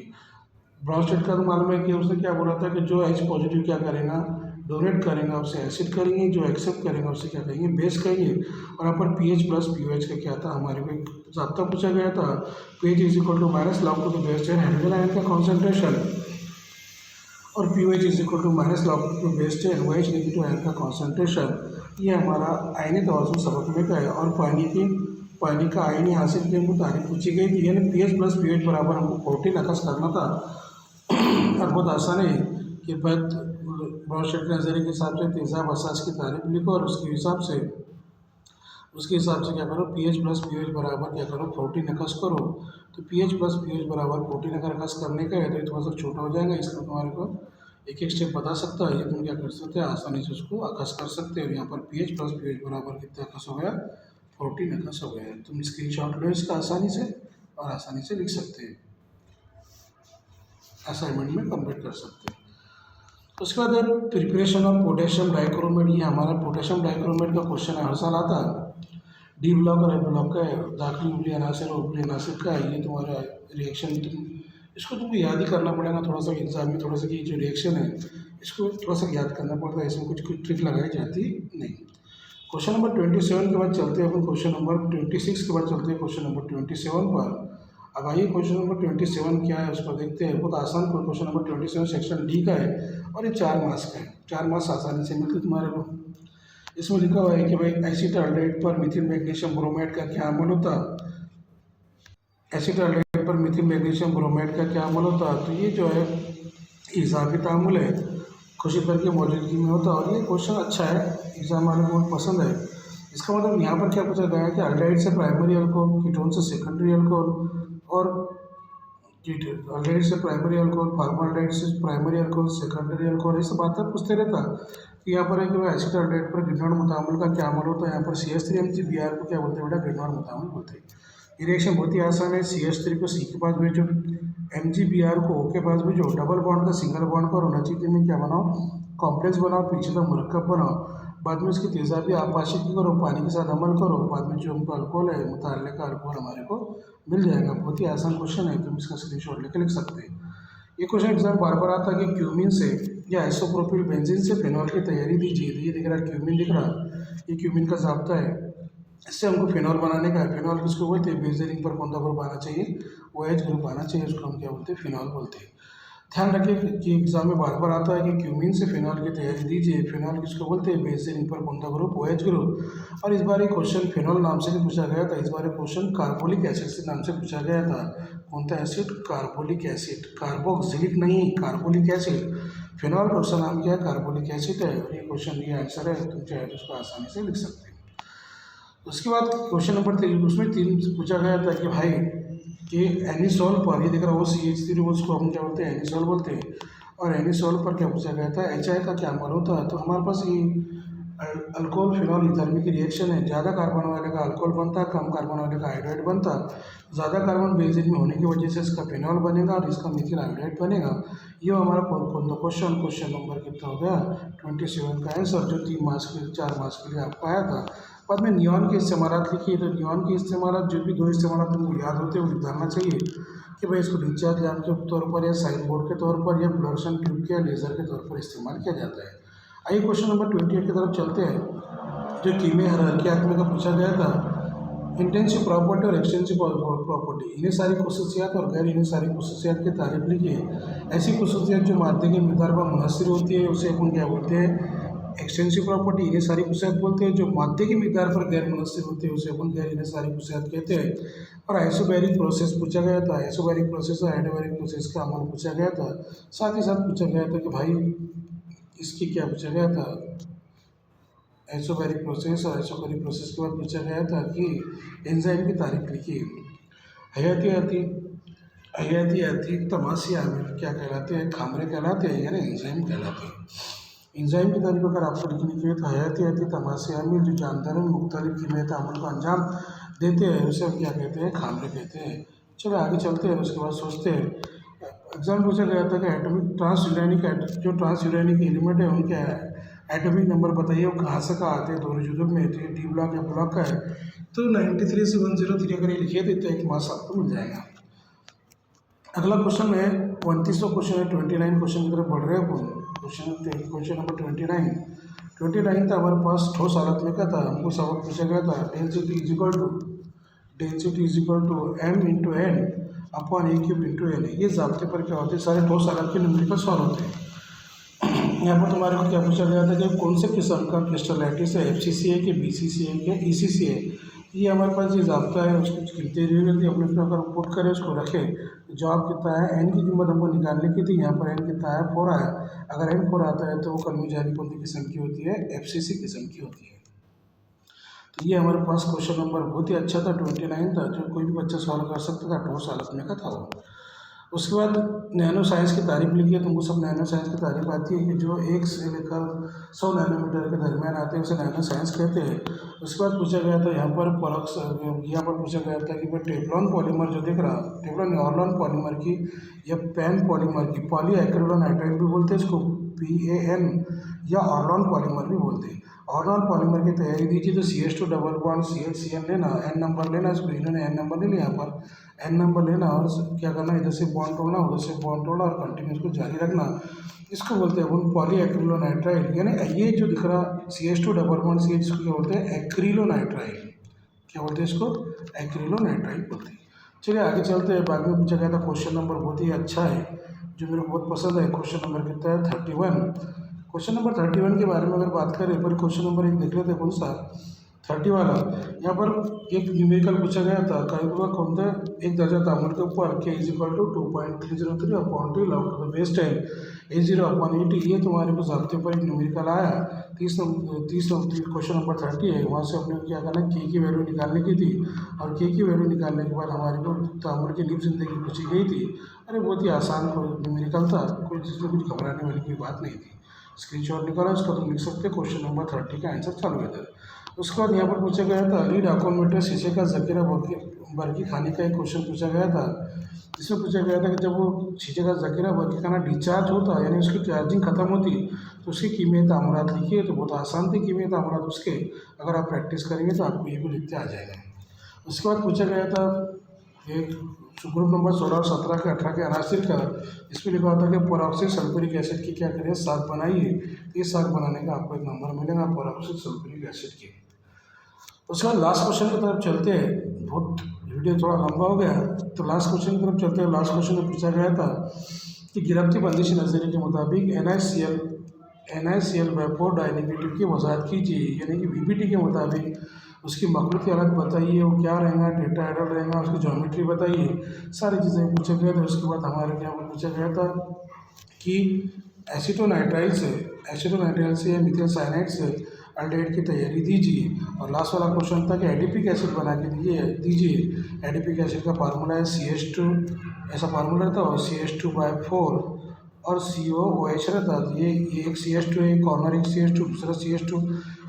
ब्रांशेट का तो मालूम है कि उसने क्या बोला था कि जो H पॉजिटिव क्या करेगा, डोनेट करेगा उसे एसिड करेंगे, जो एक्सेप्ट करेगा उसे क्या कहेंगे, बेस कहेंगे। और यहाँ पर pH प्लस pOH का क्या था, हमारे को एक ज़ाब्ता पूछा गया था, pH is equal to minus log to the base 10 hydrogen ion का कॉन्सेंट्रेशन, और pOH is equal to minus log to base 10 OH negative ion का कॉन्सेंट्रेशन। ये हमारा आयनी तवाज़ुन सबक में का है। और पानी का आयनी हासिल की हमको तारीफ पूछी गई थी, यानी pH प्लस pOH बराबर हमको 14 अकस करना था। और बहुत आसान है कि ब्रांशेट के नज़रिए के हिसाब से तेजाब असास की तारीफ लिखो, और उसके हिसाब से क्या करो, pH प्लस pOH बराबर क्या करो 14 अकस करो। तो pH प्लस pOH बराबर 14 अगर अकस करने का है तो ये थोड़ा सा छोटा हो जाएगा, इसलिए तुम्हारे को एक एक स्टेप बता सकता है। ये तुम क्या कर सकते हैं, आसानी से उसको अकस कर सकते हो। यहाँ पर pH प्लस pOH बराबर कितना अकस हो गया, 14 अकस हो गया। तुम स्क्रीनशॉट लो इसका आसानी से, और आसानी से लिख सकते हैं, असाइनमेंट में कंप्लीट कर सकते हैं। उसके बाद प्रिपरेशन ऑफ पोटेशियम डाइक्रोमेट, ये हमारा पोटेशियम डाइक्रोमेट का क्वेश्चन है, हर साल आता है। डी ब्लॉक और ए ब्लॉक का है, दाखिली उपली अनासिर और उपली अनासिर का है। ये तुम्हारा रिएक्शन इसको तुमको याद ही करना पड़ेगा थोड़ा सा एग्जाम में, थोड़ा सा कि जो रिएक्शन है इसको थोड़ा सा याद करना पड़ता है, इसमें कुछ ट्रिक लगाई जाती नहीं। क्वेश्चन नंबर 27 के बाद चलते हैं अपन क्वेश्चन नंबर 26 के बाद चलते हैं क्वेश्चन नंबर 27 पर। अब आइए क्वेश्चन नंबर 27 क्या है उसको देखते हैं। बहुत आसान क्वेश्चन नंबर 27 सेक्शन डी का है, और ये 4 मार्क्स का है। 4 मार्क्स आसानी से मिलते तुम्हारे को। इसमें लिखा हुआ है कि भाई एसिटाल्डेहाइड पर मिथिल मैग्नीशियम ब्रोमाइड का क्या अमल होता, एसिटाल्डेहाइड पर मिथिल मैग्नीशियम ब्रोमाइड का क्या अमल होता। तो ये जो है इजाफी तामुल है, खुशी पर की मौजूदगी में होता। और ये क्वेश्चन अच्छा है, एग्जाम वाले को बहुत पसंद है। इसका मतलब यहाँ पर क्या पूछा गया है कि अल्डिहाइड से प्राइमरी अल्कोहल, कीटोन से सेकेंडरी अल्कोहल, और अल्डिहाइड से प्राइमरी अल्कोहल, फॉर्मल्डिहाइड से प्राइमरी अल्कोहल, सेकेंडरी अल्कोहल, ये सब बातें पूछते रहता। तो यहाँ पर है कि भाई एसिटाल्डेहाइड पर ग्रिग्नॉर्ड मुतामल का क्या अमल होता है। यहाँ पर CH3Mg Br को क्या बोलते हैं बेटा, ग्रिग्नॉर्ड मुतामल बोलते हैं। ये रिएक्शन बहुत ही आसान है। CH3 को C के पास भेजो, MgBr को O के पास भेजो, डबल बॉन्ड का सिंगल बॉन्ड करो, नतीजे में क्या बनाओ, कॉम्प्लेक्स बनाओ, पीछे का मुरक्कब बनाओ। बाद में इसकी तेजाबी आपाशिकी करो, पानी के साथ अमल करो, बाद में जो हमको अल्कोहल है मुताल्लिक़ का अल्कोहल हमारे को मिल जाएगा। बहुत ही आसान क्वेश्चन है, तुम इसका स्क्रीनशॉट लेकर लिख सकते हैं। ये क्वेश्चन एग्जाम बार बार आता है कि क्यूमिन से या आइसोप्रोपिल बेंजीन से फिनॉल की तैयारी दीजिए। तो ये दिख रहा है क्यूमिन दिख रहा, ये क्यूमिन का ज़ाब्ता है। इससे हमको फिनॉल बनाने का है। फिनॉल किसको बोलते हैं, बेंजीन पर कौन सा ग्रुप आना चाहिए, OH ग्रुप आना चाहिए, उसको हम क्या बोलते हैं, फिनॉल बोलते हैं। ध्यान रखिए कि एग्जाम में बार बार आता है कि क्यूमीन से फिनॉल की तैयारी दीजिए। फिनॉल किसको बोलते हैं? बेंजीन पर कौन सा ग्रुप? OH group. और इस बार एक क्वेश्चन फिनॉल नाम से नहीं पूछा गया था, इस बार एक क्वेश्चन कार्बोलिक एसिड से नाम से पूछा गया था। कौन सा एसिड? कार्बोलिक एसिड, कार्बोक्सिलिक नहीं, कार्बोलिक एसिड। फिनॉल का उसका नाम क्या है? कार्बोलिक एसिड है। और ये क्वेश्चन ये आंसर है, तुम चाहे तो उसको आसानी से लिख सकते हैं। उसके बाद क्वेश्चन नंबर 3, उसमें 3 पूछा गया था कि भाई कि एनिसोल पर, ये दिख रहा है वो CH3, उसको हम क्या बोलते हैं? एनिसोल बोलते हैं। और एनिसोल पर क्या पूछा गया था? HI का क्या अमल होता है? तो हमारे पास ये अल्कोहल फिनॉल इथर की रिएक्शन है। ज़्यादा कार्बन वाले का अल्कोहल बनता, कम कार्बन वाले का हाइड्राइड बनता। ज़्यादा कार्बन बेंजीन में होने की वजह से इसका फिनॉल बनेगा और इसका मिथिल हाइड्राइड बनेगा। ये हमारा क्वेश्चन नंबर कितना हो गया? 27 का आंसर, जो 3 मार्क्स के 4 मार्क्स के लिए आपको आया था। बाद में नियॉन के इस्तेमाल लिखिए। तो नियॉन के इस्तेमाल, जो भी 2 इस्तेमाल तुमको याद होते हैं वो लिखना चाहिए कि भाई इसको डिस्चार्ज लैम्प के तौर पर या साइन बोर्ड के तौर पर या फ्लोरेसेंट ट्यूब के या लेजर के तौर पर इस्तेमाल किया जाता है। आइए क्वेश्चन नंबर 28 की तरफ चलते हैं, जो कीमे हायरार्की में का पूछा गया था। इंटेंसिव प्रॉपर्टी और एक्सटेंसिव प्रॉपर्टी, इन्हें सारी खसूसियात और गैर इन्हें सारी खसूसियात की तारीफ लिखिए। ऐसी खसूसियात जो मादे के मिकदार पर मुनहसर होती है उसे अपन क्या बोलते हैं? Extensive property. इन्हें सारी खसूसियात बोलते हैं। जो मादे की मिकदार पर गैर मुनहसर होते हैं उसे अपन गैर इन्हें सारी खसूसियात कहते हैं। और आइसोबैरिक प्रोसेस पूछा गया था। आइसोबैरिक प्रोसेस और एडिबैरिक प्रोसेस का अमल पूछा गया था। साथ ही साथ पूछा गया था कि भाई इसकी क्या पूछा गया था? आइसोबैरिक प्रोसेस और आइसोबैरिक प्रोसेस के बाद पूछा गया था कि एंजाइम की तारीफ लिखिए। हयाती हयाती तमाशी आमिल क्या कहलाते हैं? खामरे कहलाते हैं, यानी एंजाइम कहलाते हैं। एंजाइम की तारीफ अगर आपको लिखनी चाहिए तो हयाती तमाशी आमिल जो जानदारों में मुख्तलिफ कीमत अमल का अंजाम देते हैं उसे हम क्या कहते हैं? खामरे कहते हैं। चलो आगे चलते हैं, उसके बाद सोचते हैं। एग्जाम पूछा गया था कि एटॉमिक ट्रांस यूरेनिक एलिमेंट है उनके एटॉमिक नंबर बताइए, वो कहाँ से कहाँ आते हैं? दोनों जुदुल में। तो ये डी ब्लॉक या ब्लॉक का है। तो 93 से 103 अगर ये लिखे थे तो 1 मार्क्स आपको मिल जाएगा। अगला क्वेश्चन है 29वां क्वेश्चन है। 29 क्वेश्चन की तरफ बढ़ रहे हैं अपन। क्वेश्चन नंबर 29 था हमारे पास। ठोस हालत में क्या था? हमको सबक पूछा गया था density is equal to m into N upon A cube into N. ये ज़ाब्ते पर क्या होते हैं? सारे ठोस हालत के न्यूमेरिकल सॉल्व होते हैं। यहाँ पर तुम्हारे को क्या पूछा गया था कि कौन से किस्म का क्रिस्टलाइटिस है? FCC है कि BCC है कि ECC है? ये हमारे पास ये ज़ाब्ता है, उसको गिनते हुए अपने अगर पुट करें उसको रखें तो जवाब कितना है? n की कीमत हमको निकालने की थी। यहाँ पर n कितना है? 4 आया। अगर n 4 आता है तो वो कर्मचारी कौन सी किस्म की होती है? FCC किस्म की होती है। तो ये हमारे पास क्वेश्चन नंबर बहुत ही अच्छा था, 29 था, जो कोई भी बच्चा सॉल्व कर सकता था। ठोस हालत में का था वो। उसके बाद नैनो साइंस की तारीफ लिखी। तुमको सब नैनो साइंस की तारीफ आती है कि जो 1 से लेकर 100 नैनोमीटर के दरमियान आते हैं उसे नैनो साइंस कहते हैं। उसके बाद पूछा गया था यहाँ पर पूछा गया था कि भाई टेफ्लॉन पॉलीमर जो दिख रहा, टेफ्लॉन ऑर्लॉन पॉलीमर की या पैन पॉलीमर की, पॉलीएक्रिलोनाइट्राइल भी बोलते हैं इसको, PAN, या ऑर्लॉन पॉलीमर भी बोलते हैं। ऑर्लॉन पॉलीमर की तैयारी दीजिए तो CH2 डबल बॉन्ड CHCl लेना, n नंबर लेना। इसको इन्होंने n नंबर नहीं लिया, यहाँ पर n नंबर लेना और क्या करना, इधर से बॉन्ड तोड़ना उधर से बॉन्ड तोड़ना और कंटिन्यूस को जारी रखना। इसको बोलते हैं अपन पॉलीएक्रिलोनाइट्राइल। यानी ये जो दिख रहा CH2 डबल बॉन्ड CH, इसको क्या बोलते हैं? एक्रिलोनाइट्राइल। क्या बोलते हैं इसको? एक्रिलोनाइट्राइल बोलते हैं। चलिए आगे चलते हैं। बाद में पूछा गया था क्वेश्चन नंबर बहुत ही अच्छा है, जो मेरे को बहुत पसंद है। क्वेश्चन नंबर कितना है? 31। क्वेश्चन नंबर 31 के बारे में अगर बात करें, पर क्वेश्चन नंबर 1 देख लेते हैं कौन सा? 30 वाला। यहाँ पर एक न्यूमेरिकल पूछा गया था, कौन था? एक दर्जा तापमान के ऊपर K is equal to 2.303 upon T log to the base 10 A0 upon 80। ये तुम्हारे को ज़ाब्ते पर एक न्यूमेरिकल आया। 30 क्वेश्चन नंबर 30 है। वहाँ से अपने को क्या करना, K की वैल्यू निकालने की थी। और K की वैल्यू निकालने के बाद हमारे को तापमान की लिप जिंदगी पूछी गई थी। अरे बहुत ही आसान न्यूमेरिकल था, कोई जिसमें कुछ घबराने वाली कोई बात नहीं थी। स्क्रीनशॉट निकाला, उसका तुम लिख सकते। क्वेश्चन नंबर 30 का आंसर चालू है। उसके बाद यहाँ पर पूछा गया था लीड आकोमीटर शीशे का जखीरा बरकी खाने का एक क्वेश्चन पूछा गया था, जिसमें पूछा गया था कि जब वो शीशे का जखीरा बरकी खाना डिस्चार्ज होता, यानी उसकी चार्जिंग खत्म होती, तो उसकी कीमियाई तामुरात लिखिए। तो बहुत आसान थी कीमियाई तामुरात उसके, अगर आप प्रैक्टिस करेंगे तो आपको ये भी लिखते आ जाएगा। उसके बाद पूछा गया था एक ग्रुप नंबर 16 और 17 के 18 के अनासिर का। इसमें लिखा होता है कि पेरोक्सिड सल्फ्यूरिक एसिड की क्या करिए, साग बनाइए। ये साग बनाने का आपको एक नंबर मिलेगा पेरोक्सिड सल्फ्यूरिक एसिड की। उसके बाद लास्ट क्वेश्चन की तरफ चलते हैं। बहुत वीडियो थोड़ा लंबा हो गया, तो लास्ट क्वेश्चन की तरफ चलते हैं। लास्ट क्वेश्चन में पूछा गया था कि कि गिरफ्ती बंदिश नज़रिए के मुताबिक NaCl वेपोर डाइनेगेटिव की वजाहत कीजिए, यानी कि VPT के मुताबिक उसकी मखलूती हालत बताइए, वो क्या रहेगा, टेट्राहेड्रल रहेगा, उसकी ज्योमेट्री बताइए, सारी चीज़ें पूछा गया था। उसके बाद हमारे यहाँ पर पूछा गया था कि एसीटोनाइट्राइल से या मिथाइल साइनाइड से अल्डेहाइड की तैयारी दीजिए। और लास्ट वाला क्वेश्चन था कि एडिपिक एसिड बना के दीजिए। एडिपिक एसिड का फार्मूला है CH2, ऐसा फार्मूला था, और CH2/4 और COOH रहता। ये एक CH2 है, कॉर्नर एक CH2, दूसरा CH2,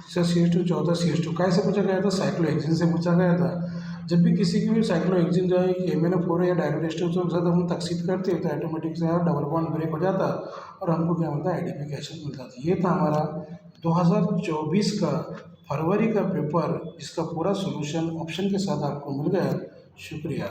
तीसरा CH2, चौथा CH2। कैसे पूछा गया था? साइक्लोहेक्सिन से पूछा गया था। जब भी किसी की भी साइक्लोहेक्सिन जो है MnO4 या डायरोडेस्टोन के साथ हम तकसीद करते हैं तो ऑटोमेटिक से डबल बॉन्ड ब्रेक हो जाता और हमको क्या मिलता है? एडिपिक एसिड मिलता था। ये था हमारा 2024 का फरवरी का पेपर, जिसका पूरा सोल्यूशन ऑप्शन के साथ आपको मिल गया। शुक्रिया।